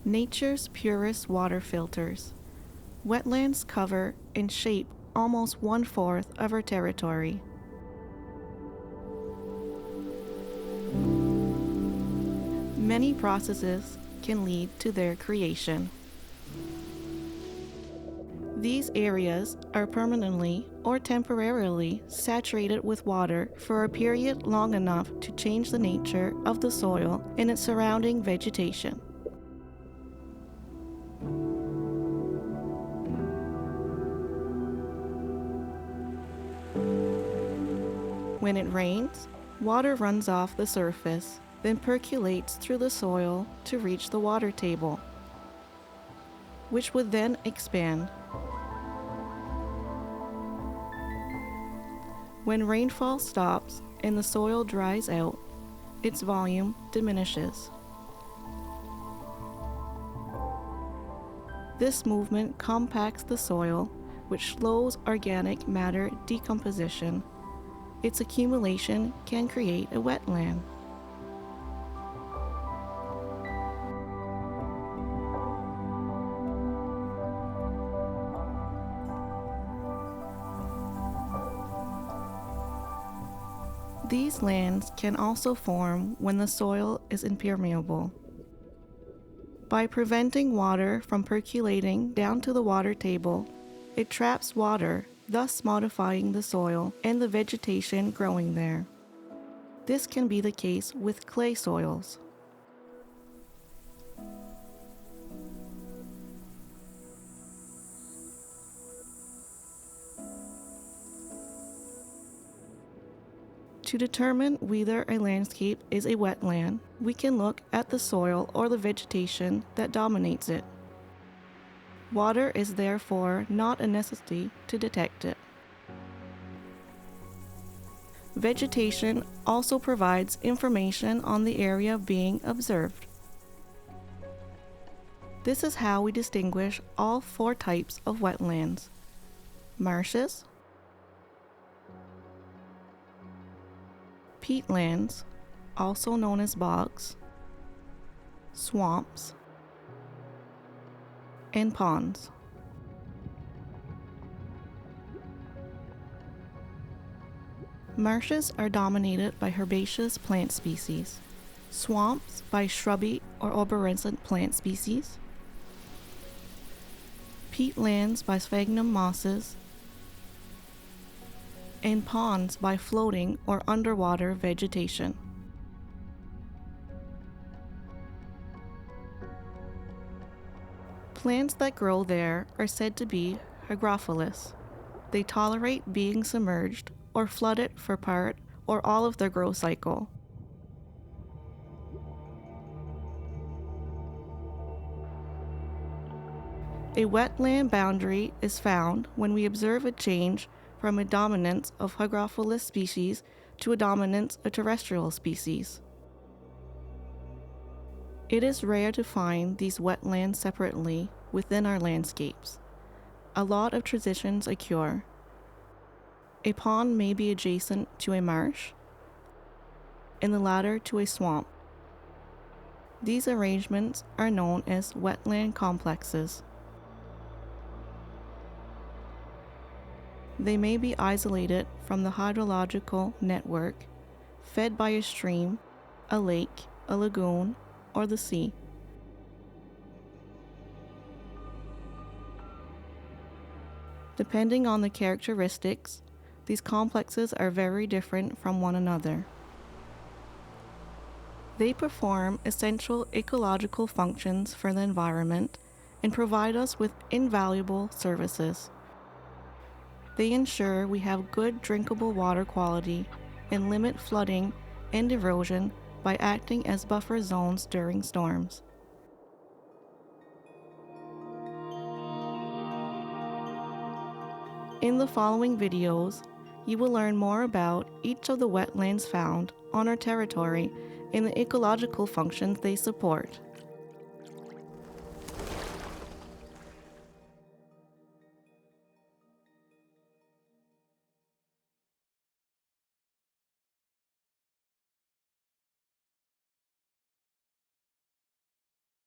Nature's purest water filters. Wetlands cover and shape almost 1/4 of our territory. Many processes can lead to their creation. These areas are permanently or temporarily saturated with water for a period long enough to change the nature of the soil and its surrounding vegetation. When it rains, water runs off the surface, then percolates through the soil to reach the water table, which would then expand. When rainfall stops and the soil dries out, its volume diminishes. This movement compacts the soil, which slows organic matter decomposition. Its accumulation can create a wetland. These lands can also form when the soil is impermeable. By preventing water from percolating down to the water table, it traps water, thus modifying the soil and the vegetation growing there. This can be the case with clay soils. To determine whether a landscape is a wetland, we can look at the soil or the vegetation that dominates it. Water is therefore not a necessity to detect it. Vegetation also provides information on the area being observed. This is how we distinguish all 4 types of wetlands: marshes, peatlands, also known as bogs, swamps, and ponds. Marshes are dominated by herbaceous plant species, swamps by shrubby or arborescent plant species, peatlands by sphagnum mosses, and ponds by floating or underwater vegetation. Plants that grow there are said to be hygrophilous. They tolerate being submerged or flooded for part or all of their growth cycle. A wetland boundary is found when we observe a change from a dominance of hygrophilous species to a dominance of terrestrial species. It is rare to find these wetlands separately within our landscapes. A lot of transitions occur. A pond may be adjacent to a marsh, and the latter to a swamp. These arrangements are known as wetland complexes. They may be isolated from the hydrological network, fed by a stream, a lake, a lagoon, or the sea. Depending on the characteristics, these complexes are very different from one another. They perform essential ecological functions for the environment and provide us with invaluable services. They ensure we have good drinkable water quality and limit flooding and erosion by acting as buffer zones during storms. In the following videos, you will learn more about each of the wetlands found on our territory and the ecological functions they support.